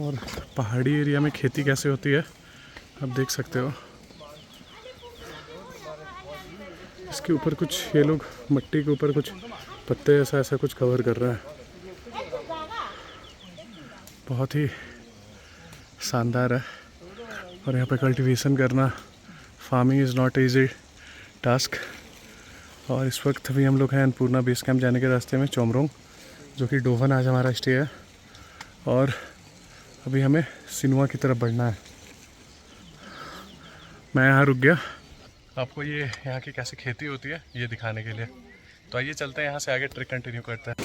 और पहाड़ी एरिया में खेती कैसे होती है आप देख सकते हो। इसके ऊपर कुछ ये लोग मिट्टी के ऊपर कुछ पत्ते ऐसा ऐसा कुछ कवर कर रहा है। बहुत ही शानदार है। और यहाँ पे कल्टीवेशन करना, farming is not easy task. और इस वक्त भी हम लोग हैं अन्नपूर्णा बेस कैंप जाने के रास्ते में, चोमरोंग, जो कि डोवन आज हमारा स्टे है। और अभी हमें सिनुआ की तरफ बढ़ना है। मैं यहाँ रुक गया आपको ये यहाँ की कैसी खेती होती है ये दिखाने के लिए। तो आइए चलते हैं यहाँ से आगे, ट्रिक कंटिन्यू करते हैं।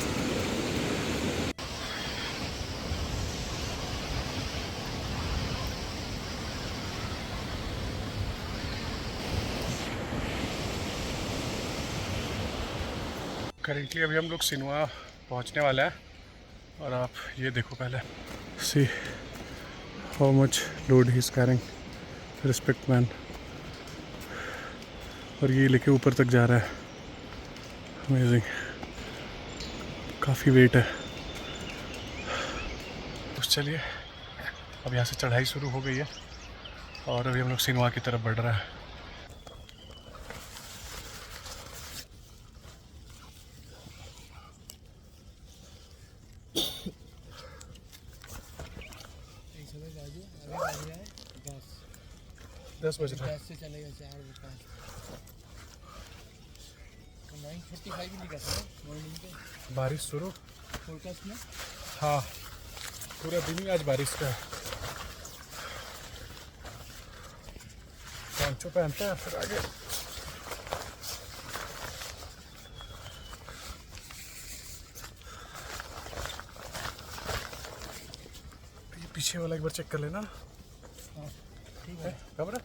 करेंटली अभी हम लोग सिनुआ पहुँचने वाले हैं। और आप ये देखो पहले, see how much load he is carrying, respect man. और ये लेके ऊपर तक जा रहा है, अमेजिंग, काफ़ी वेट है। तो चलिए अब यहाँ से चढ़ाई शुरू हो गई है और अभी हम लोग सिनुआ की तरफ बढ़ रहा है। दस बज रहा है। 10 से चलेगा 4 बजे 9:45 लिखा था मॉर्निंग पे। बारिश शुरू फोरकास्ट में। हाँ, पूरा दिन ही आज बारिश का है। पोंचो पहनते हैं फिर आगे। ये पीछे वाला एक बार चेक कर लेना। ठीक है, खबर है।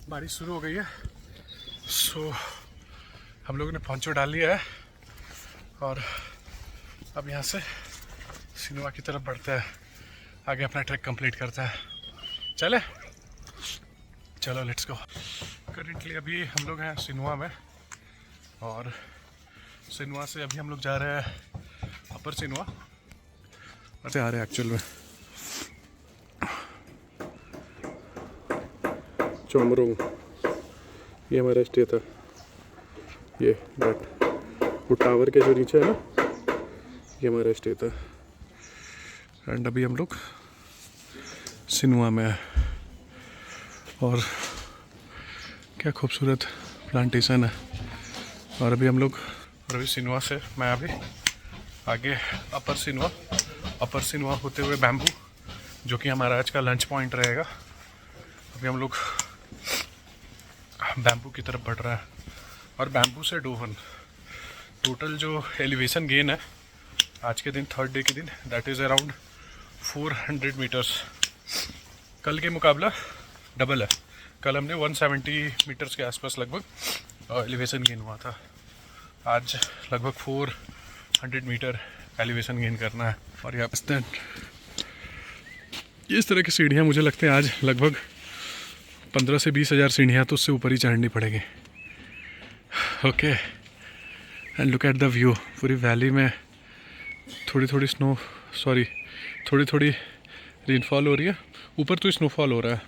बारिश शुरू हो गई है। सो हम लोगों ने पोंचो डाल लिया है और अब यहाँ से सिनुआ की तरफ बढ़ते हैं, आगे अपना ट्रैक कंप्लीट करता है। चले चलो लेट्स गो। करेंटली अभी हम लोग हैं सिनुआ में और सिनुआ से अभी हम लोग जा रहे हैं अपर सिनुआ। अरे आ रहे एक्चुअल में चोमरोंग, ये हमारा स्टे था। ये दैट वो टावर के जो नीचे है ना, ये हमारा स्टे था। एंड अभी हम लोग सिनुआ में है और क्या खूबसूरत प्लांटेशन है। और अभी हम लोग सिनुआ से मैं अभी आगे अपर सिनुआ होते हुए बैम्बू, जो कि हमारा आज का लंच पॉइंट रहेगा। अभी हम लोग बैम्बू की तरफ बढ़ रहा है और बैम्बू से डोवन टोटल जो एलिवेशन गेन है आज के दिन, थर्ड डे के दिन, दैट इज़ अराउंड 400 मीटर्स। कल के मुकाबला डबल है। कल हमने 170 मीटर्स के आसपास लगभग एलिवेशन गेन हुआ था। आज लगभग 400 मीटर एलिवेशन गेन करना है। और यहाँ पे इस तरह की सीढ़ियाँ मुझे लगते हैं आज लगभग 15 से 20 हज़ार सीढ़ियाँ तो उससे ऊपर ही चढ़नी पड़ेगी। Okay, and look at the view. पूरी वैली में थोड़ी थोड़ी रेनफॉल हो रही है। ऊपर तो स्नोफॉल हो रहा है।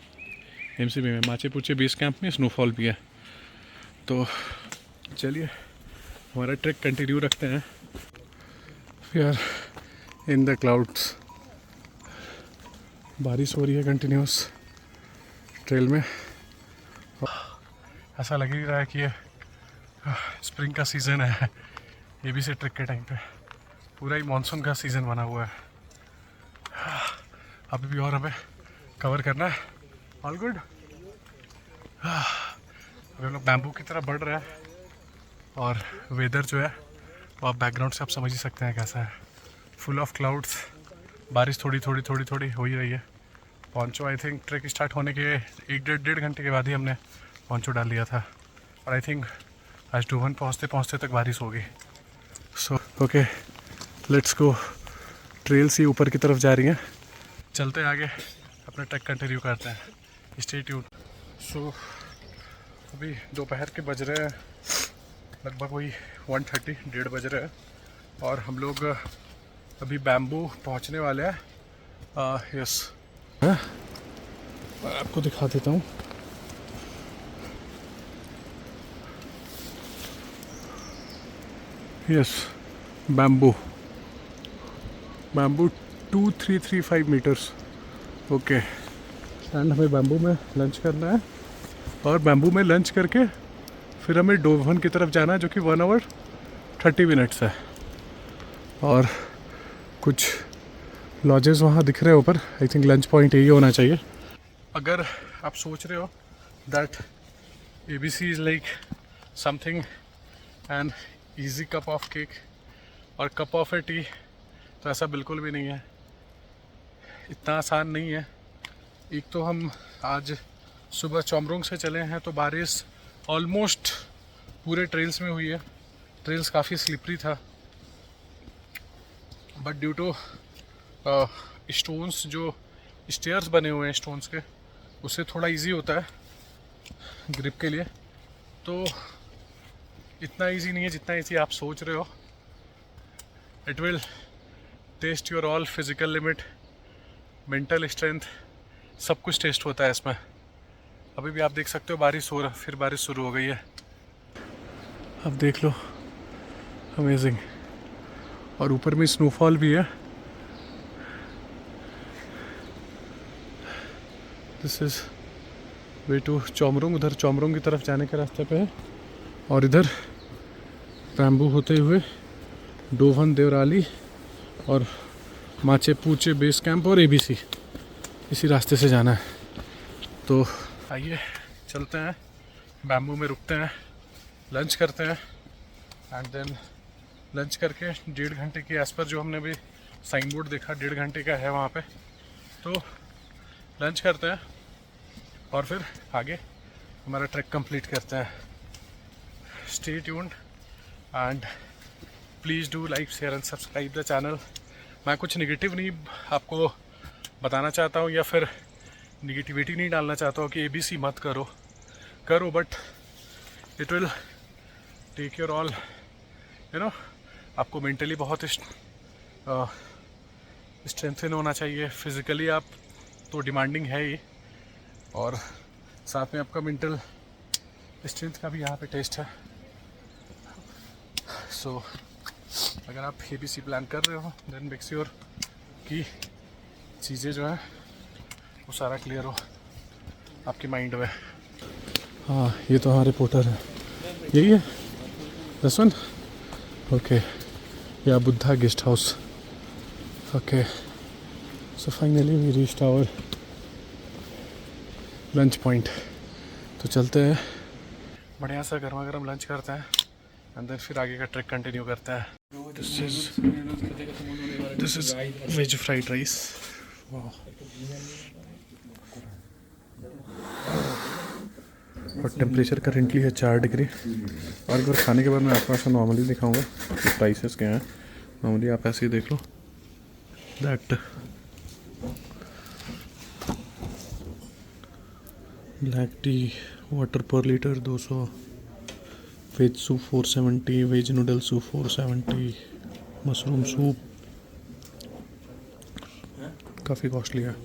एमसीबी में माचे पूचे बेस कैंप में स्नोफॉल भी है। तो चलिए हमारा ट्रैक कंटिन्यू रखते हैं। We are in the clouds. बारिश हो रही है कंटिन्यूस ट्रेल में। ऐसा लग ही रहा है कि ये स्प्रिंग का सीज़न है। ये भी से ट्रिक के टाइम पे पूरा ही मानसून का सीज़न बना हुआ है। अभी भी और हमें कवर करना है। All good. अभी हम लोग बैम्बू की तरफ बढ़ रहे हैं और वेदर जो है वो आप बैकग्राउंड से आप समझ ही सकते हैं कैसा है। फुल ऑफ क्लाउड्स, बारिश थोड़ी हो ही रही है। Poncho I think track start होने के 1-1.5 घंटे के बाद ही हमने पोंचो डाल लिया था। और आई थिंक आज डोवन पहुँचते पहुँचते तक बारिश हो गई। So okay, let's go. Trails ही ऊपर की तरफ जा रही हैं, चलते आगे अपना ट्रैक कंटिन्यू करते हैं। Stay tuned. सो अभी दोपहर के बज रहे हैं लगभग वही 1:30, 1:30 बज रहे हैं और हम लोग अभी बैम्बू पहुंचने वाले हैं। यस, आपको दिखा देता हूँ। Yes, bamboo 2335 metres. Okay, and हमें बैम्बू में लंच करना है और बैम्बू में लंच करके फिर हमें डोवन की तरफ जाना है, जो कि 1 आवर 30 मिनट्स है। और कुछ लॉजेस वहाँ दिख रहे हैं ऊपर। आई थिंक लंच पॉइंट यही होना चाहिए। अगर आप सोच रहे हो that ABC is like something an easy cup of cake और कप ऑफ ए टी, तो ऐसा बिल्कुल भी नहीं है। इतना आसान नहीं है। एक तो हम आज सुबह चोमरोंग से चले हैं तो बारिश ऑलमोस्ट पूरे ट्रेल्स में हुई है। ट्रेल्स काफ़ी स्लिपरी था, बट ड्यू टू स्टोन्स, जो स्टेयर्स बने हुए हैं स्टोन्स के, उससे थोड़ा इजी होता है ग्रिप के लिए। तो इतना इजी नहीं है जितना इजी आप सोच रहे हो। It will test your all physical limit, mental strength, सब कुछ टेस्ट होता है इसमें। अभी भी आप देख सकते हो बारिश हो रहा, फिर बारिश शुरू हो गई है। अब देख लो, अमेजिंग। और ऊपर में स्नोफॉल भी है। This is way to Chomrong. उधर चोमरोंग की तरफ जाने के रास्ते पे है और इधर बैम्बू होते हुए डोवन, देवराली और माचे पूचे बेस कैंप और ABC, इसी रास्ते से जाना है। तो आइए चलते हैं, बैम्बू में रुकते हैं, लंच करते हैं एंड देन लंच करके 1.5 घंटे की एज पर जो हमने भी साइन बोर्ड देखा 1.5 घंटे का है वहाँ पे, तो लंच करते हैं और फिर आगे हमारा ट्रैक कंप्लीट करते हैं। Stay tuned and please do like, share and subscribe the channel. मैं कुछ नेगेटिव नहीं आपको बताना चाहता हूँ या फिर निगेटिविटी नहीं डालना चाहता हूँ कि ABC मत करो, but it will take your all, you know, आपको मेंटली बहुत स्ट्रेंथन होना चाहिए। फिज़िकली आप तो डिमांडिंग है ही, और साथ में आपका मेंटल स्ट्रेंथ का भी यहाँ पे टेस्ट है। सो अगर आप ABC प्लान कर रहे हो देन मेक श्योर कि चीज़ें जो हैं वो सारा क्लियर हो आपके माइंड में। हाँ, ये तो हमारे रिपोर्टर है, यही है दिस वन। ओके, या Buddha guest house. Okay, so finally we reached our lunch point. तो चलते हैं, बढ़िया सा गर्मा गर्म लंच करते हैं एंड देन फिर आगे का ट्रैक कंटिन्यू करते हैं। This is veg fried rice. और टेम्परेचर करेंटली है 4 डिग्री। और एक बार खाने के बाद मैं आपको ऐसा नॉर्मली दिखाऊंगा कि प्राइसेस क्या हैं। नॉर्मली आप ऐसे ही देख लो that black tea water per litre 200, veg soup 470, veg noodle soup 470, mushroom soup काफ़ी कॉस्टली है।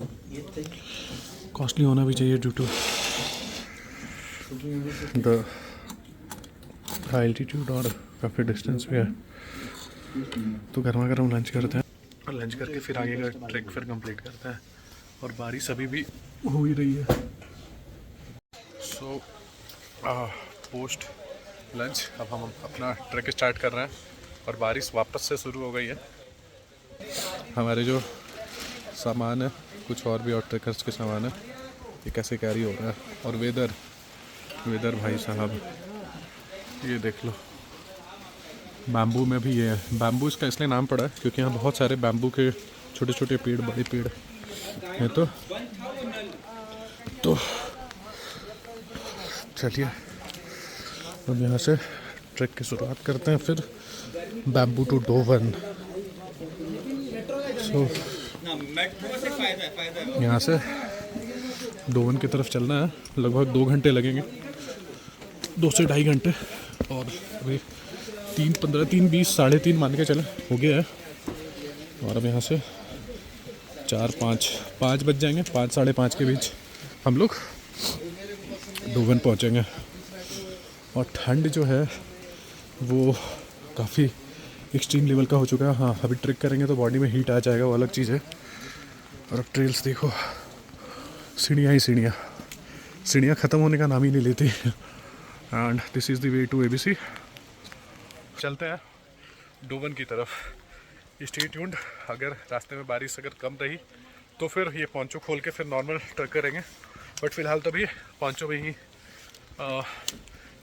कॉस्टली होना भी चाहिए due to the high altitude और काफ़ी डिस्टेंस भी है। तो गर्मा गर्म लंच करते हैं और लंच करके फिर आगे का ट्रैक फिर कंप्लीट करते हैं। और बारिश अभी भी हो ही रही है। सो पोस्ट लंच अब हम अपना ट्रैक स्टार्ट कर रहे हैं और बारिश वापस से शुरू हो गई है। हमारे जो सामान है, कुछ और भी और ट्रैकर्स के सामान है, ये कैसे कैरी हो रहा है। और वेदर भाई साहब, ये देख लो। बैम्बू में भी ये है। बैम्बू इसका इसलिए नाम पड़ा है क्योंकि यहाँ बहुत सारे बैम्बू के छोटे छोटे पेड़, बड़े पेड़ हैं। तो चलिए अब यहाँ से ट्रैक की शुरुआत करते हैं, फिर बैम्बू टू डोवन। सो यहाँ से डोवन की तरफ चलना है, लगभग 2 घंटे लगेंगे, 2 से 2.5 घंटे। और अभी 3:15, 3:20, 3:30 मान के चले हो गया है। और अब यहाँ से 5 बज जाएंगे, 5 साढ़े 5 के बीच हम लोग डोवन पहुँचेंगे। और ठंड जो है वो काफ़ी एक्सट्रीम लेवल का हो चुका है। हाँ, अभी ट्रेक करेंगे तो बॉडी में हीट आ जाएगा, वो अलग चीज़ है। और अब ट्रेल्स देखो, सीढ़ियाँ ही सीढ़ियाँ, सीढ़ियाँ ख़त्म होने का नाम ही नहीं लेती। And this is the way to ABC। चलते हैं डोवन की तरफ। Stay tuned. अगर रास्ते में बारिश अगर कम रही तो फिर ये पोंचो खोल के फिर नॉर्मल ट्रेक करेंगे, बट फिलहाल तो भी पोंचो में ही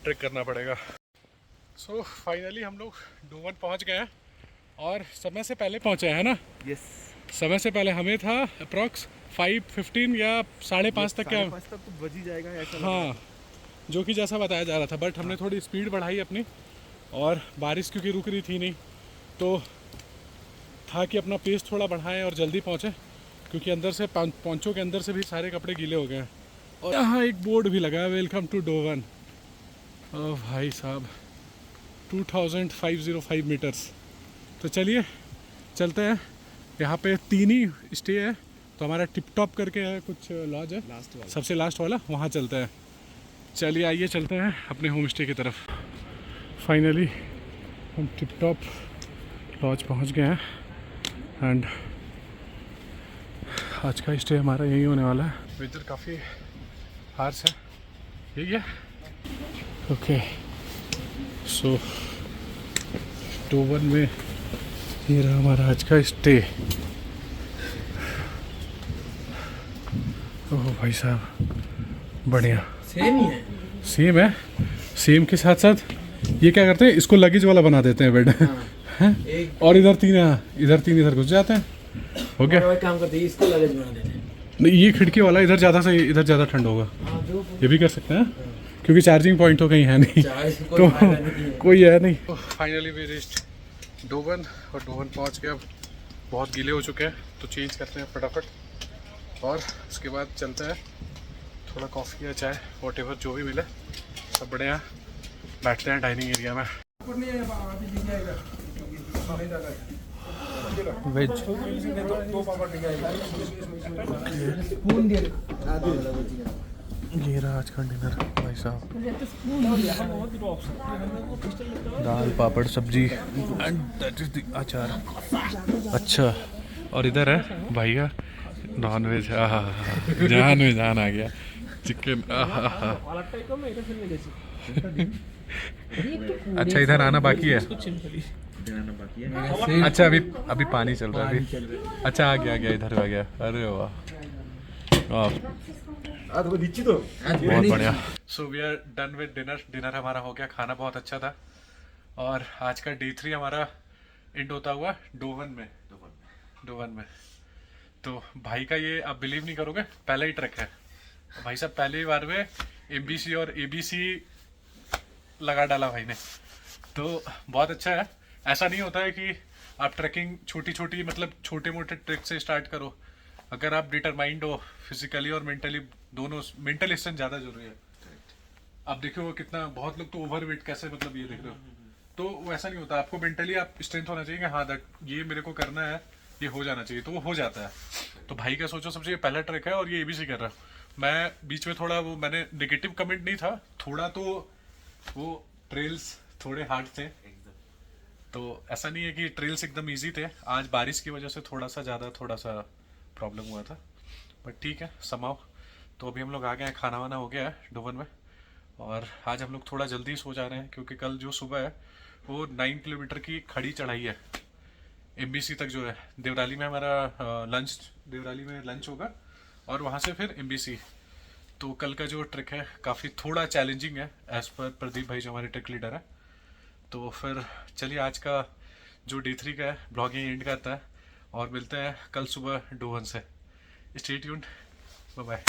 ट्रेक करना पड़ेगा। सो फाइनली हम लोग डोवन पहुंच गए हैं और समय से पहले पहुंचे हैं ना। यस, समय से पहले हमें था अप्रॉक्स 5:15 या 5:30 तक, क्या 5:30 तक तो बज ही जाएगा ऐसा। हाँ, जो कि जैसा बताया जा रहा था, बट हमने थोड़ी स्पीड बढ़ाई अपनी। और बारिश क्योंकि रुक रही थी नहीं, तो था कि अपना पेस थोड़ा बढ़ाएं और जल्दी पहुँचें, क्योंकि अंदर से पोंचो के अंदर से भी सारे कपड़े गीले हो गए हैं। और यहाँ एक बोर्ड भी लगा है, वेलकम टू डोवन। ओ भाई साहब, 2505 मीटर्स। तो चलिए चलते हैं। यहाँ पे 3 ही स्टे है, तो हमारा टिप टॉप करके है कुछ लॉज है, सबसे लास्ट वाला, वहाँ चलते हैं। चलिए आइए चलते हैं अपने होम स्टे की तरफ। फाइनली हम टिप टॉप लॉज पहुँच गए हैं एंड आज का स्टे हमारा यही होने वाला है। वेदर काफ़ी हार्श है, यही है। ओके, सो डोवन में ये रहा हमारा आज का स्टे। ओह भाई साहब, बढ़िया। सेम ही है। सेम है, सेम के साथ साथ ये क्या करते हैं, इसको लगेज वाला बना देते हैं बेड। हैं? और इधर 3 इधर 3 इधर घुस जाते हैं। हो गया। और काम करते हैं, इसको लगेज बना देते हैं। नहीं, ये खिड़की वाला इधर ज़्यादा सही, इधर ज़्यादा ठंड होगा। ये भी कर सकते हैं, क्योंकि चार्जिंग पॉइंट तो कहीं है नहीं, तो कोई है नहीं। फाइनली वी रीच्ड डोवन, और डोवन पहुंच के अब बहुत गीले हो चुके हैं, तो चेंज करते हैं फटाफट और उसके बाद चलते हैं थोड़ा कॉफ़ी या चाय वॉटेवर जो भी मिले सब बढ़िया, बैठते हैं डाइनिंग एरिया में। वेज ये रहा आज का डिनर भाई साहब, दाल पापड़ सब्जी एंड दैट इज द अचार। अच्छा, और इधर है भैया नॉन वेज, जान में जान आ गया, चिकन। अच्छा, इधर आना बाकी है। अच्छा, अभी पानी चल रहा है अभी। अच्छा, आ गया इधर आ गया। अरे वाह, बहुत बढ़िया। So we are done with dinner हमारा हो गया, खाना बहुत अच्छा था। और आज का डे 3 हमारा एंड होता हुआ डोवन में। तो भाई का ये आप बिलीव नहीं करोगे, पहला ही ट्रैक है भाई साहब, पहली बार में MBC और ABC लगा डाला भाई ने, तो बहुत अच्छा है। ऐसा नहीं होता है कि आप ट्रैकिंग छोटी मतलब छोटे मोटे ट्रैक से स्टार्ट करो। अगर आप डिटरमाइंड हो फिजिकली और मेंटली दोनों, मेंटल स्ट्रेंथ ज़्यादा जरूरी है। आप देखो कितना, बहुत लोग तो ओवरवेट कैसे, मतलब ये देख रहे हो, तो वैसा नहीं होता। आपको मेंटली आप स्ट्रेंथ होना चाहिए कि हाँ दैट ये मेरे को करना है, ये हो जाना चाहिए, तो वो हो जाता है। तो भाई का सोचो सबसे पहला ट्रैक है और ये ABC कर रहा है। मैं बीच में थोड़ा वो, मैंने नेगेटिव कमेंट नहीं था थोड़ा, तो वो ट्रेल्स थोड़े हार्ड थे, तो ऐसा नहीं है कि ट्रेल्स एकदम इजी थे। आज बारिश की वजह से थोड़ा सा प्रॉब्लम हुआ था, बट ठीक है समाओ। तो अभी हम लोग आ गए हैं, खाना वाना हो गया है डोवन में, और आज हम लोग थोड़ा जल्दी सो जा रहे हैं, क्योंकि कल जो सुबह है वो 9 किलोमीटर की खड़ी चढ़ाई है MBC तक जो है। देवराली में हमारा देवराली में लंच होगा और वहाँ से फिर MBC। तो कल का जो ट्रिक है काफ़ी थोड़ा चैलेंजिंग है, एज पर प्रदीप भाई जो हमारे ट्रिक लीडर है। तो फिर चलिए आज का जो डे 3 का है ब्लॉग यहीं एंड करता है, और मिलते हैं कल सुबह डोवन से। Stay tuned, bye bye.